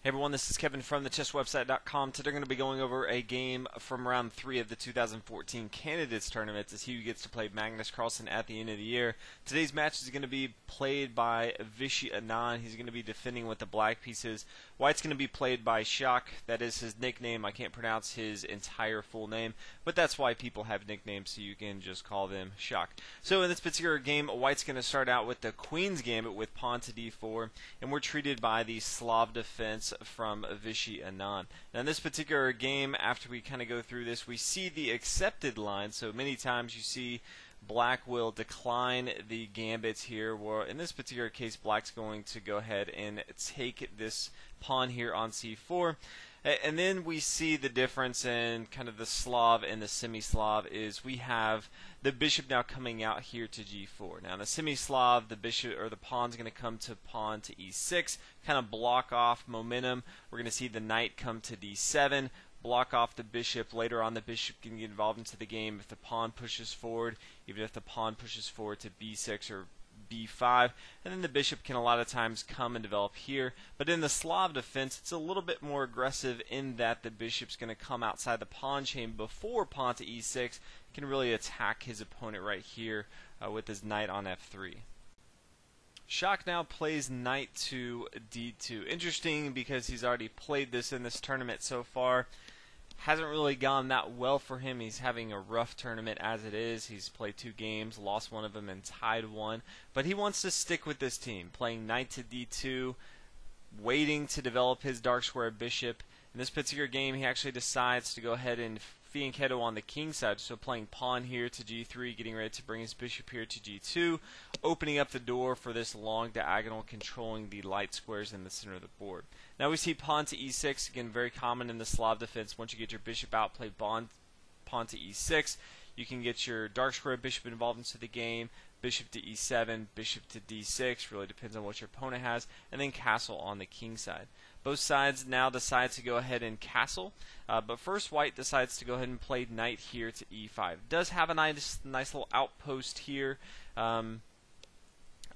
Hey everyone, this is Kevin from thechesswebsite.com. Today we're going to be going over a game from round 3 of the 2014 Candidates Tournament to see who gets to play Magnus Carlsen at the end of the year. Today's match is going to be played by Vishy Anand. He's going to be defending with the black pieces. White's going to be played by Shak. That is his nickname. I can't pronounce his entire full name, but that's why people have nicknames, so you can just call them Shak. So in this particular game, White's going to start out with the Queen's Gambit with pawn to d4, and we're treated by the Slav defense from Vishy Anand. Now in this particular game, after we kind of go through this, we see the accepted line. So many times you see Black will decline the gambits here, where in this particular case Black's going to go ahead and take this pawn here on c4. And then we see the difference in kind of the Slav and the semi-Slav is we have the bishop now coming out here to g4. Now in the semi-Slav, the bishop or the pawn's going to come to pawn to e6, kind of block off momentum. We're going to see the knight come to d7, block off the bishop. Later on, the bishop can get involved into the game if the pawn pushes forward, even if the pawn pushes forward to b6 or b5, and then the bishop can a lot of times come and develop here. But in the Slav defense, it's a little bit more aggressive in that the bishop's going to come outside the pawn chain before pawn to e6, can really attack his opponent right here with his knight on f3. Shak now plays knight to d2. Interesting because he's already played this in this tournament so far. Hasn't really gone that well for him. He's having a rough tournament as it is. He's played 2 games, lost one of them, and tied one. But he wants to stick with this team, playing knight to d2, waiting to develop his dark square bishop. In this particular game, he actually decides to go ahead and fianchetto on the king side, so playing pawn here to g3, getting ready to bring his bishop here to g2, opening up the door for this long diagonal, controlling the light squares in the center of the board. Now we see pawn to e6, again very common in the Slav defense. Once you get your bishop out, play pawn to e6. You can get your dark square bishop involved into the game, bishop to e7, bishop to d6, really depends on what your opponent has, and then castle on the king side. Both sides now decide to go ahead and castle, but first White decides to go ahead and play knight here to e5. Does have a nice little outpost here,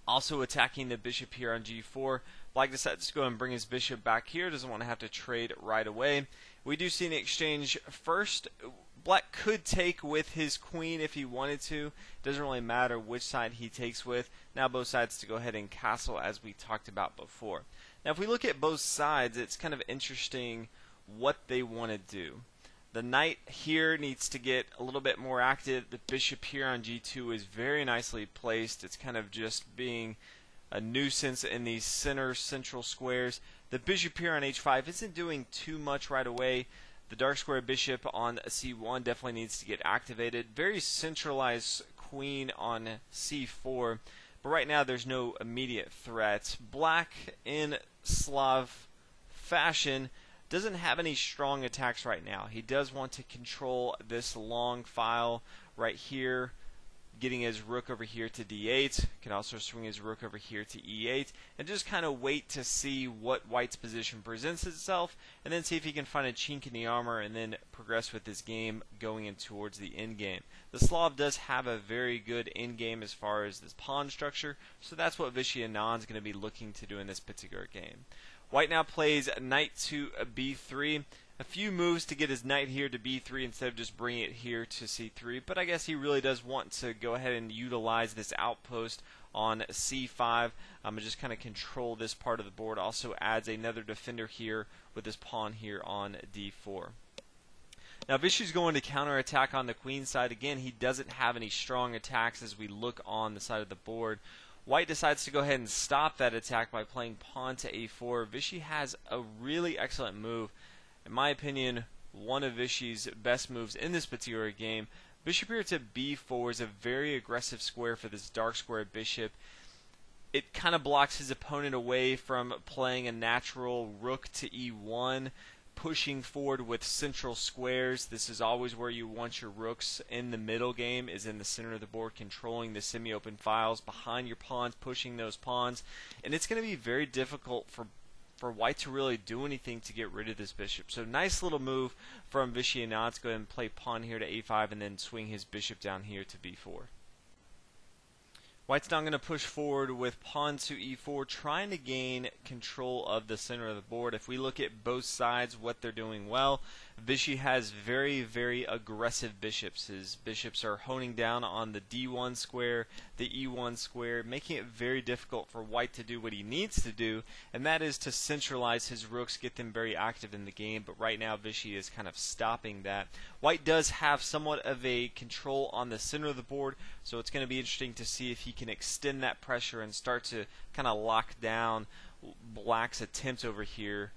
also attacking the bishop here on g4. Black decides to go and bring his bishop back here, doesn't want to have to trade right away. We do see an exchange first. Black could take with his queen if he wanted to. Doesn't really matter which side he takes with. Now both sides to go ahead and castle as we talked about before. Now if we look at both sides, it's kind of interesting what they want to do. The knight here needs to get a little bit more active. The bishop here on g2 is very nicely placed. It's kind of just being a nuisance in these central squares. The bishop here on h5 isn't doing too much right away. The dark square bishop on c1 definitely needs to get activated. Very centralized queen on c4, but right now there's no immediate threat. Black in Slav fashion doesn't have any strong attacks right now. He does want to control this long file right here, getting his rook over here to d8, can also swing his rook over here to e8, and just kind of wait to see what White's position presents itself, and then see if he can find a chink in the armor, and then progress with his game going in towards the endgame. The Slav does have a very good endgame as far as this pawn structure, so that's what Vishy Anand is going to be looking to do in this particular game. White now plays knight to b3. A few moves to get his knight here to b3 instead of just bringing it here to c3, but I guess he really does want to go ahead and utilize this outpost on c5 and just kind of control this part of the board. Also adds another defender here with this pawn here on d4. Now Vishy's going to counterattack on the queen side. Again, he doesn't have any strong attacks as we look on the side of the board. White decides to go ahead and stop that attack by playing pawn to a4. Vishy has a really excellent move. In my opinion, one of Vishy's best moves in this particular game. Bishop here to b4 is a very aggressive square for this dark square bishop. It kind of blocks his opponent away from playing a natural rook to e1, pushing forward with central squares. This is always where you want your rooks in the middle game, is in the center of the board, controlling the semi-open files behind your pawns, pushing those pawns. And it's going to be very difficult for White to really do anything to get rid of this bishop. So nice little move from Vishy Anand to go ahead and play pawn here to a5 and then swing his bishop down here to b4. White's now going to push forward with pawn to e4, trying to gain control of the center of the board. If we look at both sides, what they're doing well, Vichy has very, very aggressive bishops. His bishops are honing down on the d1 square, the e1 square, making it very difficult for White to do what he needs to do, and that is to centralize his rooks, get them very active in the game. But right now, Vichy is kind of stopping that. White does have somewhat of a control on the center of the board, so it's going to be interesting to see if he can extend that pressure and start to kind of lock down Black's attempt over here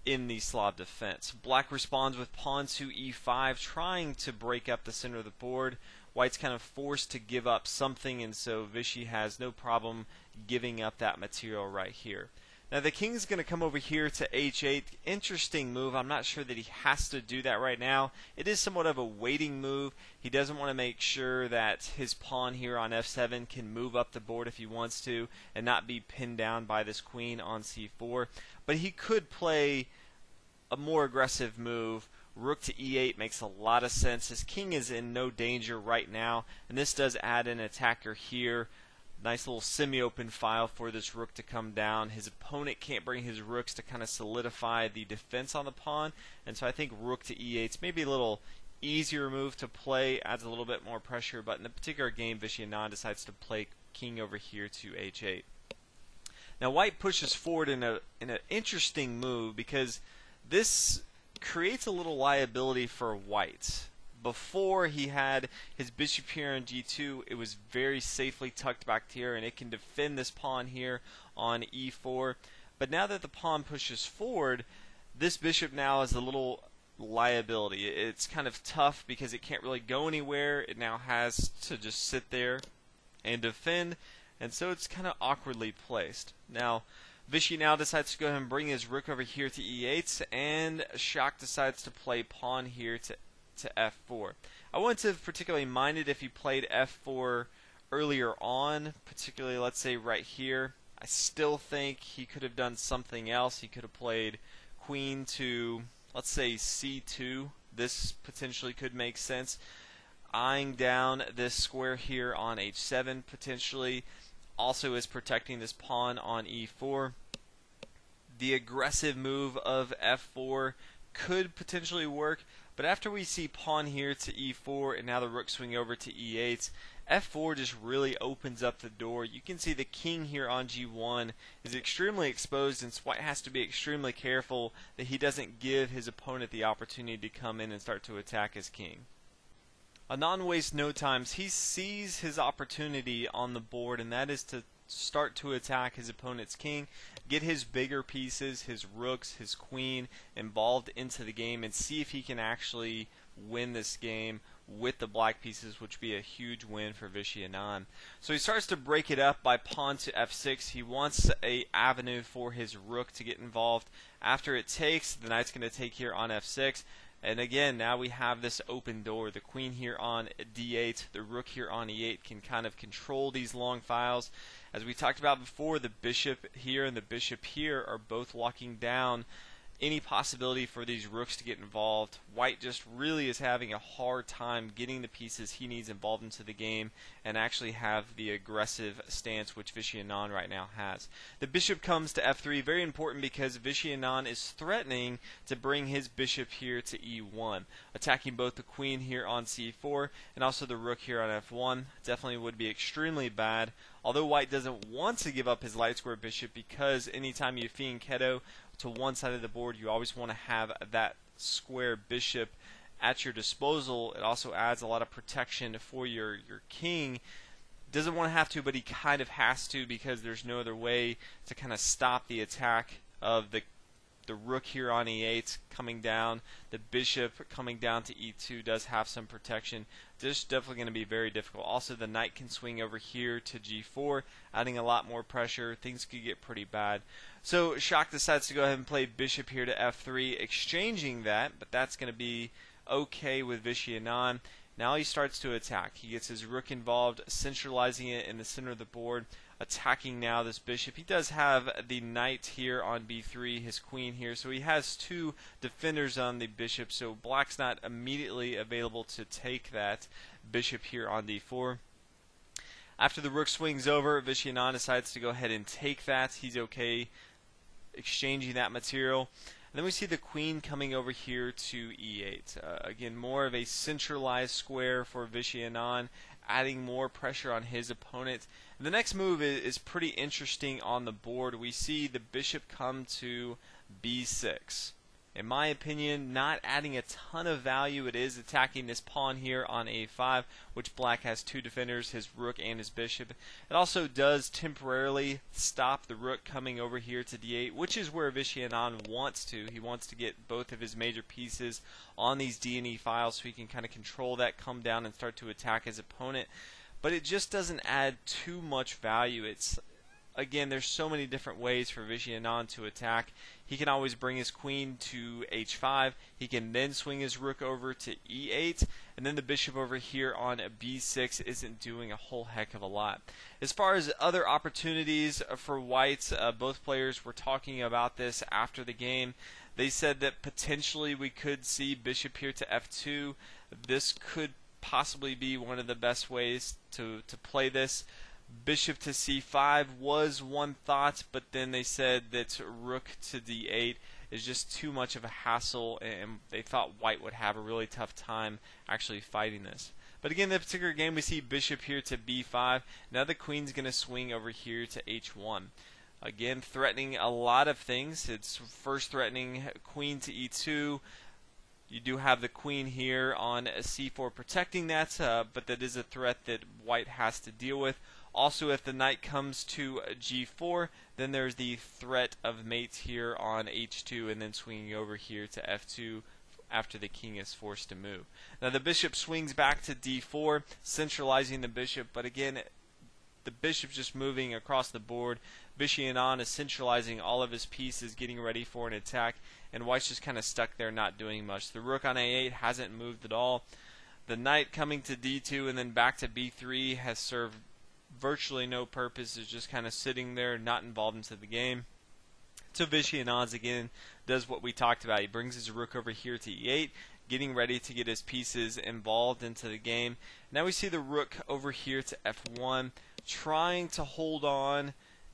in the Slav defense. Black responds with pawn to e5, trying to break up the center of the board. White's kind of forced to give up something, and so Vichy has no problem giving up that material right here. Now the king's going to come over here to h8. Interesting move. I'm not sure that he has to do that right now. It is somewhat of a waiting move. He doesn't want to make sure that his pawn here on f7 can move up the board if he wants to and not be pinned down by this queen on c4. But he could play a more aggressive move. Rook to e8 makes a lot of sense. His king is in no danger right now, and this does add an attacker here. Nice little semi-open file for this rook to come down. His opponent can't bring his rooks to kind of solidify the defense on the pawn, and so I think rook to e8 is maybe a little easier move to play, adds a little bit more pressure, but in the particular game, Vichy Anand decides to play king over here to h8. Now White pushes forward in an interesting move because this creates a little liability for White. Before he had his bishop here on g2, it was very safely tucked back here, and it can defend this pawn here on e4. But now that the pawn pushes forward, this bishop now is a little liability. It's kind of tough because it can't really go anywhere. It now has to just sit there and defend, and so it's kind of awkwardly placed. Now Vichy now decides to go ahead and bring his rook over here to e8, and Shock decides to play pawn here to f4. I wouldn't have particularly minded if he played f4 earlier on, particularly let's say right here. I still think he could have done something else. He could have played queen to, let's say, c2. This potentially could make sense. Eyeing down this square here on h7 potentially also is protecting this pawn on e4. The aggressive move of f4 could potentially work, but after we see pawn here to e4 and now the rook swing over to e8, f4 just really opens up the door. You can see the king here on g1 is extremely exposed, and White has to be extremely careful that he doesn't give his opponent the opportunity to come in and start to attack his king. Anand wastes no time. He sees his opportunity on the board, and that is to start to attack his opponent's king, get his bigger pieces, his rooks, his queen involved into the game, and see if he can actually win this game with the black pieces, which would be a huge win for Vichy Anand. So he starts to break it up by pawn to f6. He wants an avenue for his rook to get involved. After it takes, the knight's going to take here on f6. And again, now we have this open door. The queen here on d8, the rook here on e8 can kind of control these long files. As we talked about before, the bishop here and the bishop here are both locking down any possibility for these rooks to get involved. White just really is having a hard time getting the pieces he needs involved into the game and actually have the aggressive stance which Vichy Anand right now has. The bishop comes to f3, very important because Vichy Anand is threatening to bring his bishop here to e1, attacking both the queen here on c4 and also the rook here on f1. Definitely would be extremely bad. Although White doesn't want to give up his light square bishop, because anytime you fianchetto to one side of the board, you always want to have that square bishop at your disposal. It also adds a lot of protection for your king. Doesn't want to have to, but he kind of has to, because there's no other way to kind of stop the attack of the rook here on e8 coming down. The bishop coming down to e2 does have some protection. This is definitely going to be very difficult. Also, the knight can swing over here to g4, adding a lot more pressure. Things could get pretty bad. So Shock decides to go ahead and play bishop here to f3, exchanging that, but that's going to be okay with Vichy Anand. Now he starts to attack. He gets his rook involved, centralizing it in the center of the board, attacking now this bishop. He does have the knight here on b3, his queen here, so he has two defenders on the bishop, so black's not immediately available to take that bishop here on d4. After the rook swings over, Vishy Anand decides to go ahead and take that. He's okay exchanging that material. And then we see the queen coming over here to e8. Again, more of a centralized square for Vishy Anand, adding more pressure on his opponent. And the next move is pretty interesting on the board. We see the bishop come to b6. In my opinion, not adding a ton of value. It is attacking this pawn here on a5, which black has two defenders, his rook and his bishop. It also does temporarily stop the rook coming over here to d8, which is where Vishy Anand wants to. He wants to get both of his major pieces on these D and E files so he can kind of control that, come down, and start to attack his opponent. But it just doesn't add too much value. Again, there's so many different ways for Vishy Anand to attack. He can always bring his queen to h5. He can then swing his rook over to e8. And then the bishop over here on b6 isn't doing a whole heck of a lot. As far as other opportunities for white, both players were talking about this after the game. They said that potentially we could see bishop here to f2. This could possibly be one of the best ways to play this. Bishop to c5 was one thought, but then they said that rook to d8 is just too much of a hassle, and they thought white would have a really tough time actually fighting this. But again, in this particular game, we see bishop here to b5. Now the queen's going to swing over here to h1. Again, threatening a lot of things. It's first threatening queen to e2. You do have the queen here on c4 protecting that, but that is a threat that white has to deal with. Also, if the knight comes to g4, then there's the threat of mate here on h2 and then swinging over here to f2 after the king is forced to move. Now the bishop swings back to d4, centralizing the bishop, but again, the bishop's just moving across the board. Vishy Anand is centralizing all of his pieces, getting ready for an attack, and white's just kind of stuck there not doing much. The rook on a8 hasn't moved at all. The knight coming to d2 and then back to b3 has served virtually no purpose, is just kind of sitting there, not involved into the game. So Vishy Anand again does what we talked about. He brings his rook over here to e8, getting ready to get his pieces involved into the game. Now we see the rook over here to f1, trying to hold on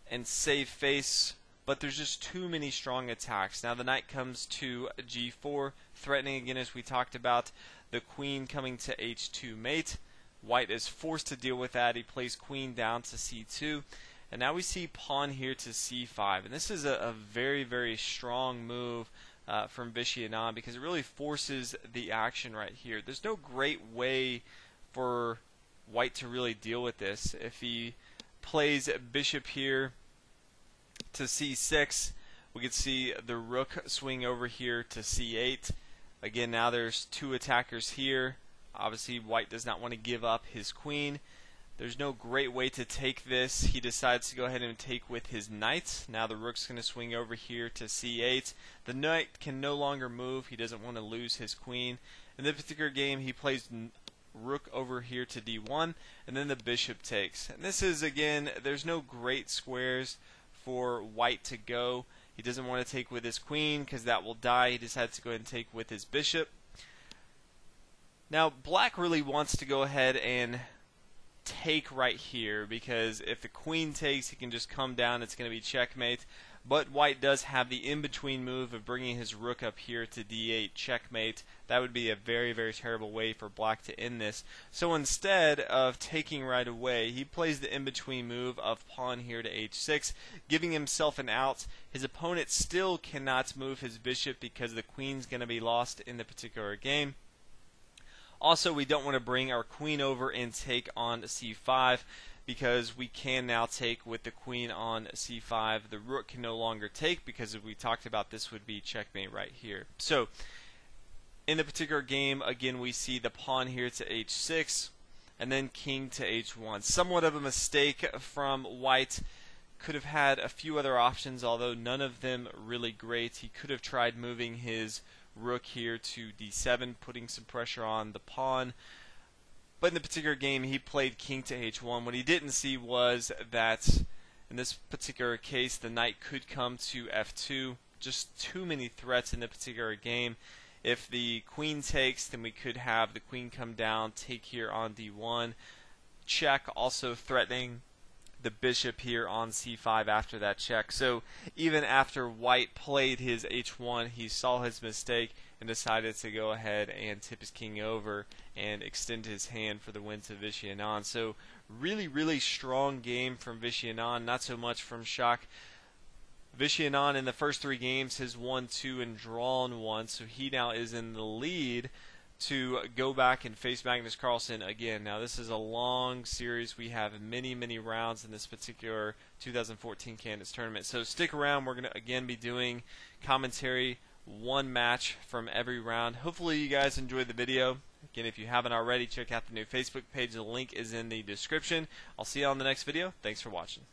and save face, but there's just too many strong attacks. Now the knight comes to g4, threatening again, as we talked about, the queen coming to h2 mate. White is forced to deal with that. He plays queen down to c2. And now we see pawn here to c5. And this is a very, very strong move from Vishy Anand because it really forces the action right here. There's no great way for white to really deal with this. If he plays bishop here to c6, we could see the rook swing over here to c8. Again, now there's two attackers here. Obviously, white does not want to give up his queen. There's no great way to take this. He decides to go ahead and take with his knight. Now the rook's going to swing over here to c8. The knight can no longer move. He doesn't want to lose his queen. In this particular game, he plays rook over here to d1, and then the bishop takes. And this is, again, there's no great squares for white to go. He doesn't want to take with his queen because that will die. He decides to go ahead and take with his bishop. Now, black really wants to go ahead and take right here because if the queen takes, he can just come down. It's going to be checkmate. But white does have the in-between move of bringing his rook up here to d8, checkmate. That would be a very, very terrible way for black to end this. So instead of taking right away, he plays the in-between move of pawn here to h6, giving himself an out. His opponent still cannot move his bishop because the queen's going to be lost in the particular game. Also, we don't want to bring our queen over and take on c5 because we can now take with the queen on c5. The rook can no longer take because, as we talked about, this would be checkmate right here. So, in the particular game, again, we see the pawn here to h6 and then king to h1. Somewhat of a mistake from white. Could have had a few other options, although none of them really great. He could have tried moving his rook here to d7, putting some pressure on the pawn. But in the particular game, he played king to h1. What he didn't see was that in this particular case, the knight could come to f2. Just too many threats in the particular game. If the queen takes, then we could have the queen come down, take here on d1. check, also threatening the bishop here on c5 after that check. So even after white played his h1, he saw his mistake and decided to go ahead and tip his king over and extend his hand for the win to Vishy Anand. So really strong game from Vishy Anand, not so much from Shak. Vishy Anand in the first 3 games has won 2 and drawn 1, so he now is in the lead to go back and face Magnus Carlsen again. Now this is a long series. We have many rounds in this particular 2014 Candidates Tournament. So stick around. We're going to again be doing commentary, 1 match from every round. Hopefully you guys enjoyed the video. Again, if you haven't already, check out the new Facebook page. The link is in the description. I'll see you on the next video. Thanks for watching.